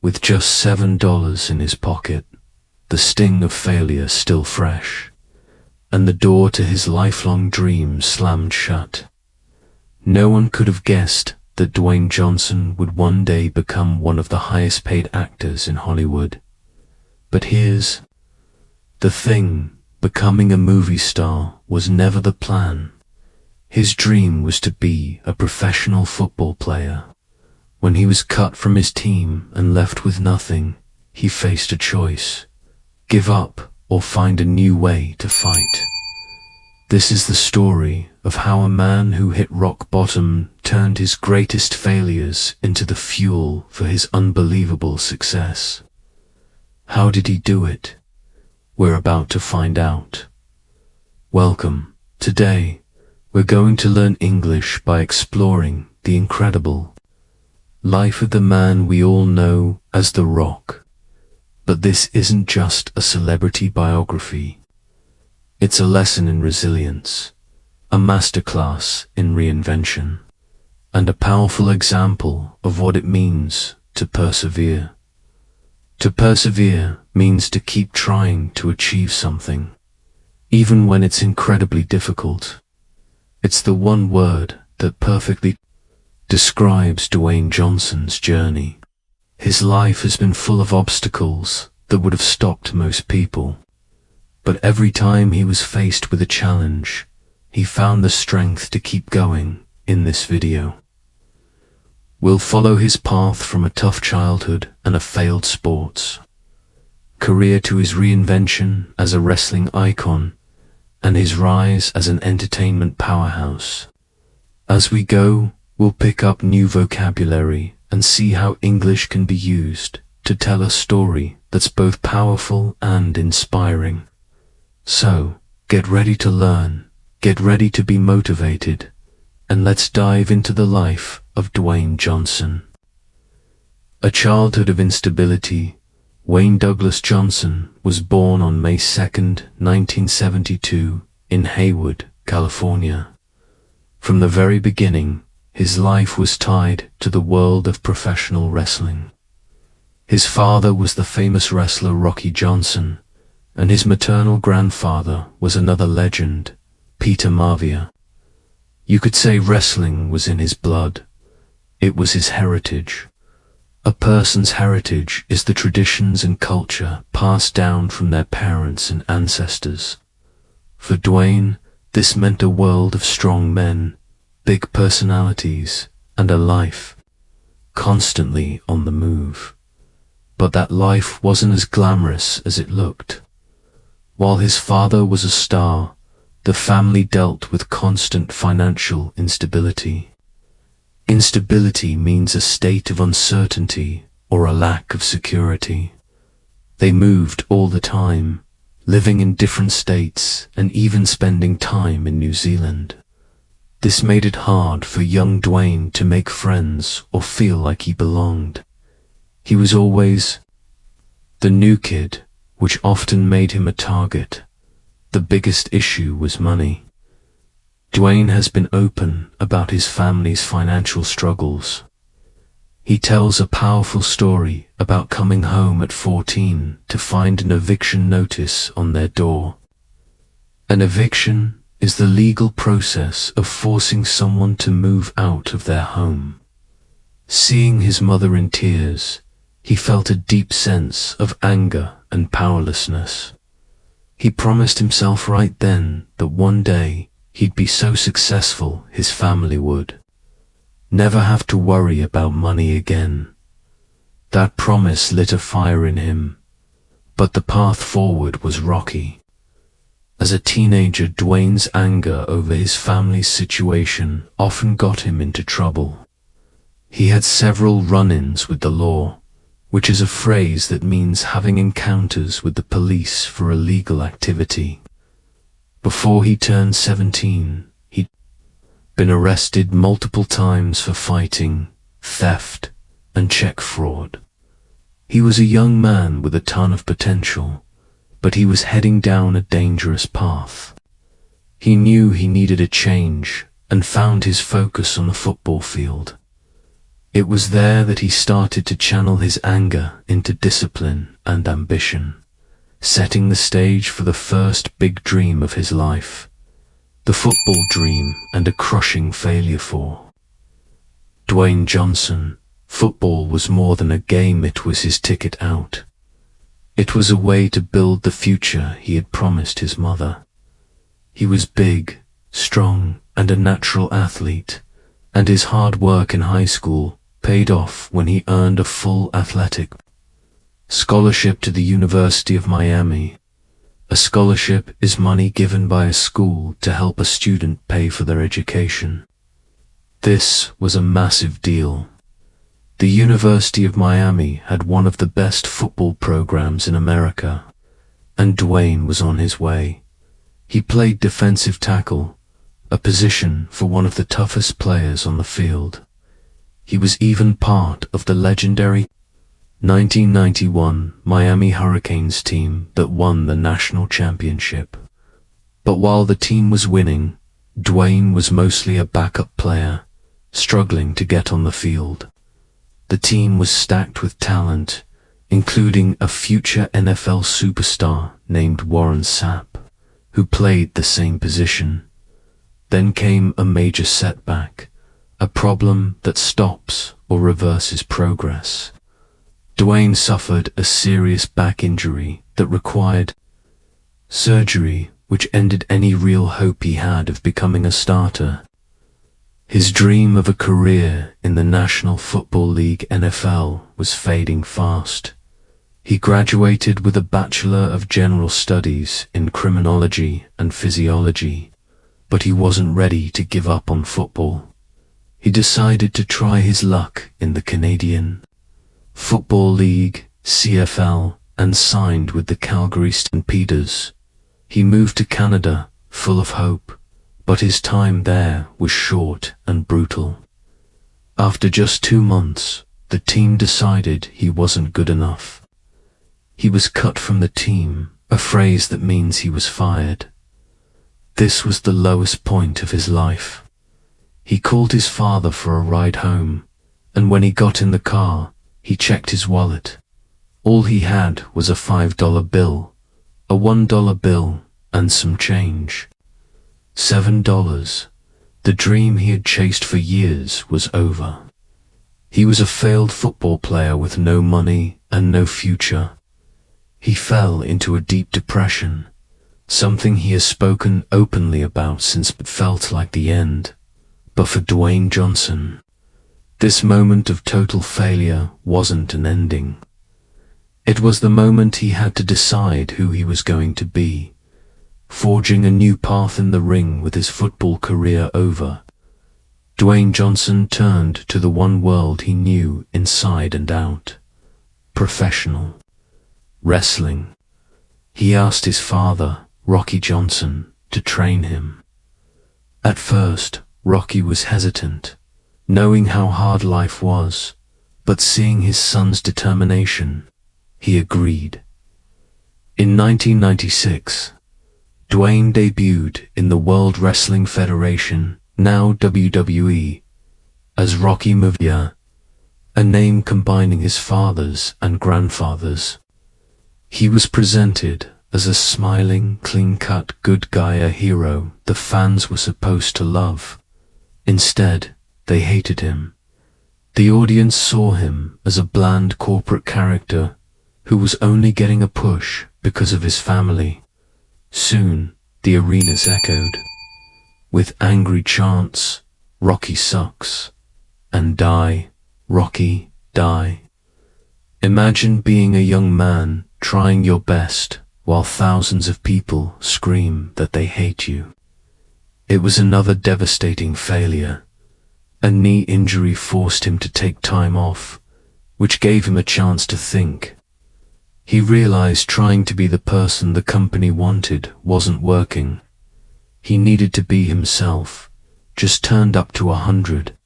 With just $7 in his pocket, the sting of failure still fresh, and the door to his lifelong dreams slammed shut. No one could have guessed that Dwayne Johnson would one day become one of the highest paid actors in Hollywood. But here's the thing, becoming a movie star was never the plan. His dream was to be a professional football player. When he was cut from his team and left with nothing, he faced a choice: give up or find a new way to fight. This is the story of how a man who hit rock bottom turned his greatest failures into the fuel for his unbelievable success. How did he do it? We're about to find out. Welcome. Today, we're going to learn English by exploring the incredible life of the man we all know as The Rock. But this isn't just a celebrity biography. It's a lesson in resilience, a masterclass in reinvention, and a powerful example of what it means to persevere. To persevere means to keep trying to achieve something, even when it's incredibly difficult. It's the one word that perfectly describes Dwayne Johnson's journey. His life has been full of obstacles that would have stopped most people. But every time he was faced with a challenge, he found the strength to keep going. In this video, we'll follow his path from a tough childhood and a failed sports career to his reinvention as a wrestling icon and his rise as an entertainment powerhouse. As we go, we'll pick up new vocabulary and see how English can be used to tell a story that's both powerful and inspiring. So, get ready to learn, get ready to be motivated, and let's dive into the life of Dwayne Johnson. A childhood of instability, Wayne Douglas Johnson was born on May 2nd, 1972, in Hayward, California. From the very beginning, his life was tied to the world of professional wrestling. His father was the famous wrestler Rocky Johnson, and his maternal grandfather was another legend, Peter Maivia. You could say wrestling was in his blood. It was his heritage. A person's heritage is the traditions and culture passed down from their parents and ancestors. For Dwayne, this meant a world of strong men, big personalities, and a life constantly on the move. But that life wasn't as glamorous as it looked. While his father was a star, the family dealt with constant financial instability. Instability means a state of uncertainty or a lack of security. They moved all the time, living in different states and even spending time in New Zealand. This made it hard for young Dwayne to make friends or feel like he belonged. He was always the new kid, which often made him a target. The biggest issue was money. Dwayne has been open about his family's financial struggles. He tells a powerful story about coming home at 14 to find an eviction notice on their door. An eviction is the legal process of forcing someone to move out of their home. Seeing his mother in tears, he felt a deep sense of anger and powerlessness. He promised himself right then that one day he'd be so successful his family would never have to worry about money again. That promise lit a fire in him, but the path forward was rocky. As a teenager, Dwayne's anger over his family's situation often got him into trouble. He had several run-ins with the law, which is a phrase that means having encounters with the police for illegal activity. Before he turned 17, he'd been arrested multiple times for fighting, theft, and check fraud. He was a young man with a ton of potential, but he was heading down a dangerous path. He knew he needed a change and found his focus on the football field. It was there that he started to channel his anger into discipline and ambition, setting the stage for the first big dream of his life, the football dream and a crushing failure for Dwayne Johnson. Football was more than a game, it was his ticket out. It was a way to build the future he had promised his mother. He was big, strong, and a natural athlete, and his hard work in high school paid off when he earned a full athletic scholarship to the University of Miami. A scholarship is money given by a school to help a student pay for their education. This was a massive deal. The University of Miami had one of the best football programs in America, and Dwayne was on his way. He played defensive tackle, a position for one of the toughest players on the field. He was even part of the legendary 1991 Miami Hurricanes team that won the national championship. But while the team was winning, Dwayne was mostly a backup player, struggling to get on the field. The team was stacked with talent, including a future NFL superstar named Warren Sapp, who played the same position. Then came a major setback, a problem that stops or reverses progress. Dwayne suffered a serious back injury that required surgery, which ended any real hope he had of becoming a starter. His dream of a career in the National Football League (NFL) was fading fast. He graduated with a Bachelor of General Studies in Criminology and Physiology, but he wasn't ready to give up on football. He decided to try his luck in the Canadian Football League (CFL) and signed with the Calgary Stampeders. He moved to Canada full of hope, but his time there was short and brutal. After just 2 months, the team decided he wasn't good enough. He was cut from the team, a phrase that means he was fired. This was the lowest point of his life. He called his father for a ride home, and when he got in the car, he checked his wallet. All he had was a $5 bill, a $1 bill, and some change. $7. The dream he had chased for years was over. He was a failed football player with no money and no future. He fell into a deep depression, something he has spoken openly about since it felt like the end. But for Dwayne Johnson, this moment of total failure wasn't an ending. It was the moment he had to decide who he was going to be, forging a new path in the ring with his football career over. Dwayne Johnson turned to the one world he knew inside and out: professional wrestling. He asked his father, Rocky Johnson, to train him. At first, Rocky was hesitant, knowing how hard life was, but seeing his son's determination, he agreed. In 1996, Dwayne debuted in the World Wrestling Federation, now WWE, as Rocky Maivia, a name combining his father's and grandfather's. He was presented as a smiling, clean-cut good guy, a hero the fans were supposed to love. Instead, they hated him. The audience saw him as a bland corporate character who was only getting a push because of his family. Soon, the arenas echoed with angry chants, "Rocky sucks," and "Die, Rocky, die." Imagine being a young man trying your best while thousands of people scream that they hate you. It was another devastating failure. A knee injury forced him to take time off, which gave him a chance to think. He realized trying to be the person the company wanted wasn't working. He needed to be himself, just turned up to 100.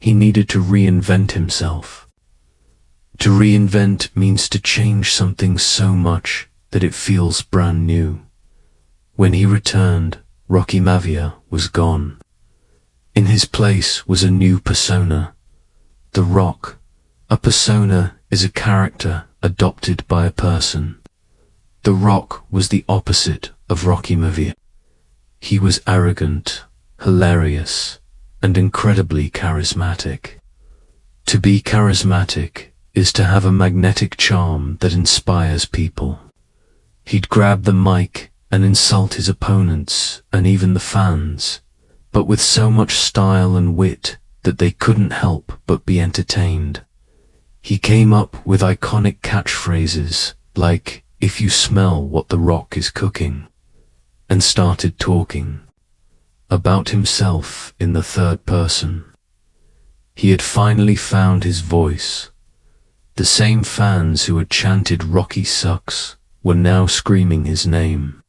He needed to reinvent himself. To reinvent means to change something so much that it feels brand new. When he returned, Rocky Maivia was gone. In his place was a new persona, The Rock. A persona is a character adopted by a person. The Rock was the opposite of Rocky Movie. He was arrogant, hilarious, and incredibly charismatic. To be charismatic is to have a magnetic charm that inspires people. He'd grab the mic and insult his opponents and even the fans, but with so much style and wit that they couldn't help but be entertained. He came up with iconic catchphrases like, "If you smell what The Rock is cooking," and started talking about himself in the third person. He had finally found his voice. The same fans who had chanted "Rocky sucks" were now screaming his name.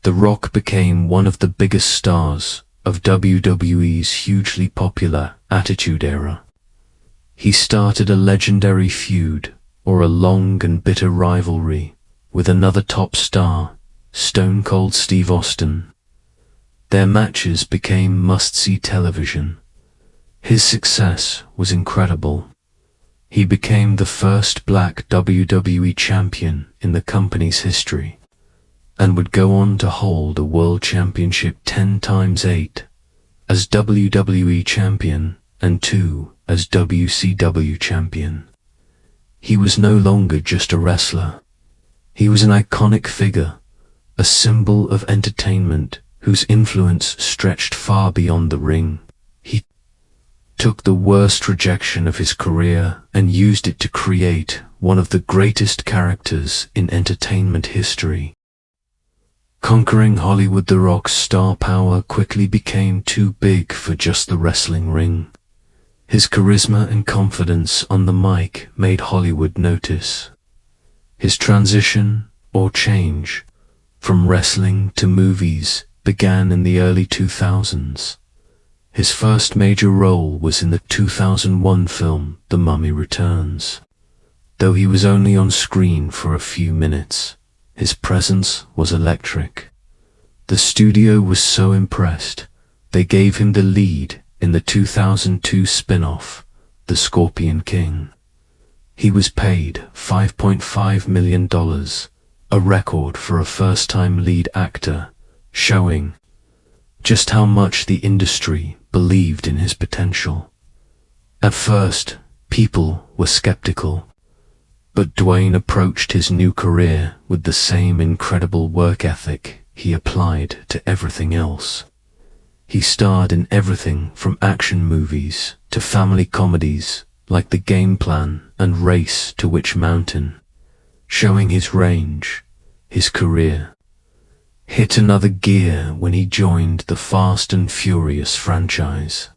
The Rock became one of the biggest stars of WWE's hugely popular Attitude Era. He started a legendary feud, or a long and bitter rivalry, with another top star, Stone Cold Steve Austin. Their matches became must-see television. His success was incredible. He became the first black WWE champion in the company's history, and would go on to hold a world championship 10 times 8, as WWE champion and 2 as WCW champion. He was no longer just a wrestler. He was an iconic figure, a symbol of entertainment whose influence stretched far beyond the ring. He took the worst rejection of his career and used it to create one of the greatest characters in entertainment history. Conquering Hollywood, The Rock's star power quickly became too big for just the wrestling ring. His charisma and confidence on the mic made Hollywood notice. His transition, or change, from wrestling to movies began in the early 2000s. His first major role was in the 2001 film The Mummy Returns. Though he was only on screen for a few minutes, his presence was electric. The studio was so impressed, they gave him the lead in the 2002 spin-off, The Scorpion King. He was paid $5.5 million, a record for a first-time lead actor, showing just how much the industry believed in his potential. At first, people were skeptical, but Dwayne approached his new career with the same incredible work ethic he applied to everything else. He starred in everything from action movies to family comedies like The Game Plan and Race to Witch Mountain, showing his range. His career hit another gear when he joined the Fast and Furious franchise.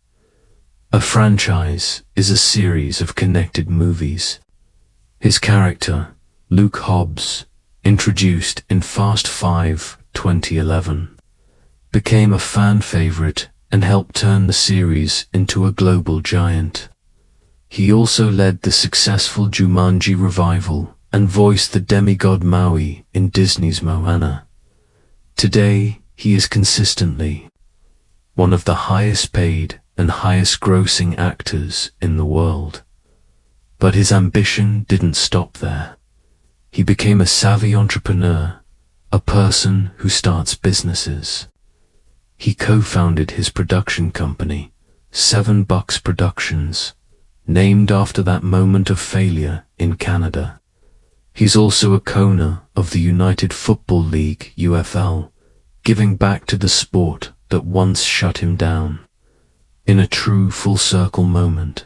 A franchise is a series of connected movies. His character, Luke Hobbs, introduced in Fast 5 2011, became a fan favorite and helped turn the series into a global giant. He also led the successful Jumanji revival and voiced the demigod Maui in Disney's Moana. Today, he is consistently one of the highest paid and highest grossing actors in the world. But his ambition didn't stop there. He became a savvy entrepreneur, a person who starts businesses. He co-founded his production company, $7 Productions, named after that moment of failure in Canada. He's also a co-owner of the United Football League, UFL, giving back to the sport that once shut him down. In a true full-circle moment,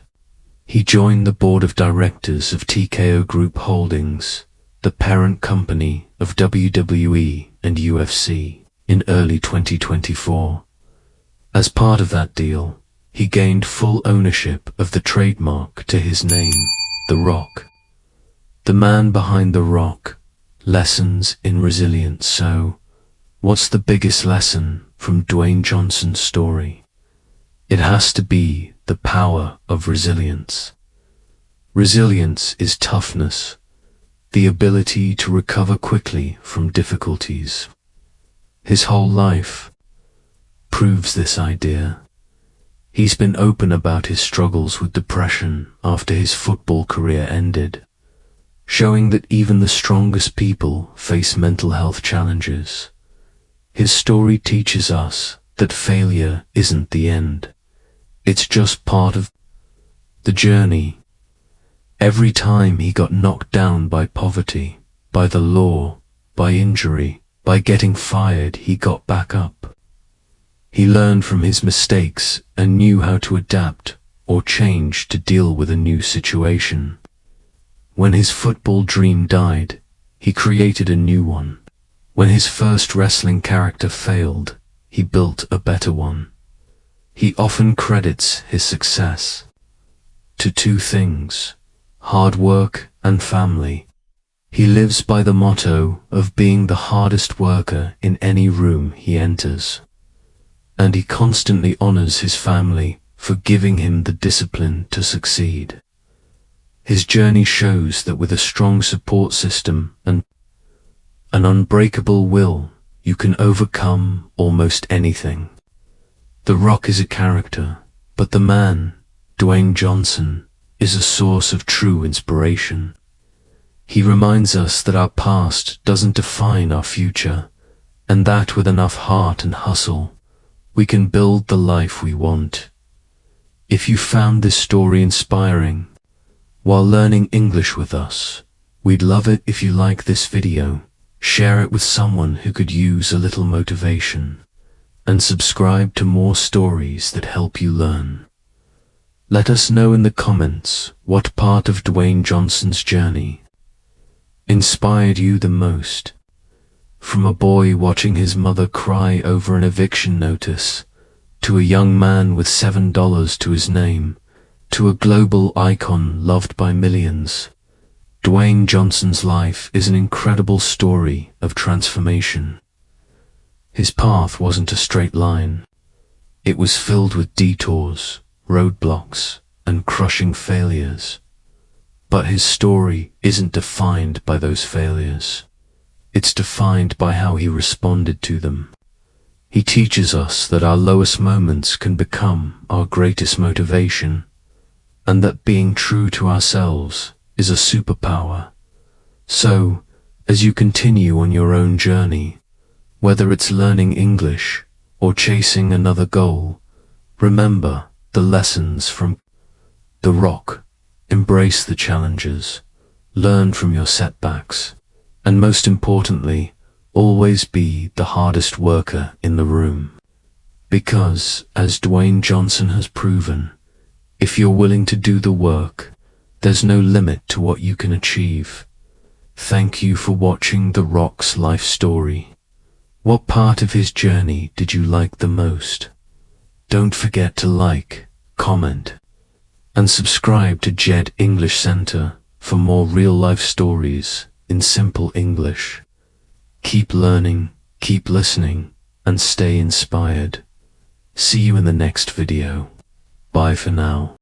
he joined the board of directors of TKO Group Holdings, the parent company of WWE and UFC, in early 2024. As part of that deal, he gained full ownership of the trademark to his name, The Rock. The man behind The Rock, lessons in resilience. So, what's the biggest lesson from Dwayne Johnson's story? It has to be the power of resilience. Resilience is toughness, the ability to recover quickly from difficulties. His whole life proves this idea. He's been open about his struggles with depression after his football career ended, showing that even the strongest people face mental health challenges. His story teaches us that failure isn't the end. It's just part of the journey. Every time he got knocked down by poverty, by the law, by injury, by getting fired, he got back up. He learned from his mistakes and knew how to adapt or change to deal with a new situation. When his football dream died, he created a new one. When his first wrestling character failed, he built a better one. He often credits his success to two things: hard work and family. He lives by the motto of being the hardest worker in any room he enters. And he constantly honors his family for giving him the discipline to succeed. His journey shows that with a strong support system and an unbreakable will, you can overcome almost anything. The Rock is a character, but the man, Dwayne Johnson, is a source of true inspiration. He reminds us that our past doesn't define our future, and that with enough heart and hustle, we can build the life we want. If you found this story inspiring while learning English with us, we'd love it if you like this video, share it with someone who could use a little motivation, and subscribe to more stories that help you learn. Let us know in the comments what part of Dwayne Johnson's journey inspired you the most. From a boy watching his mother cry over an eviction notice, to a young man with $7 to his name, to a global icon loved by millions, Dwayne Johnson's life is an incredible story of transformation. His path wasn't a straight line. It was filled with detours, roadblocks, and crushing failures. But his story isn't defined by those failures. It's defined by how he responded to them. He teaches us that our lowest moments can become our greatest motivation, and that being true to ourselves is a superpower. So, as you continue on your own journey, whether it's learning English or chasing another goal, remember the lessons from The Rock. Embrace the challenges, learn from your setbacks, and most importantly, always be the hardest worker in the room. Because, as Dwayne Johnson has proven, if you're willing to do the work, there's no limit to what you can achieve. Thank you for watching The Rock's life story. What part of his journey did you like the most? Don't forget to like, comment, and subscribe to Jaed English Center for more real-life stories in simple English. Keep learning, keep listening, and stay inspired. See you in the next video. Bye for now.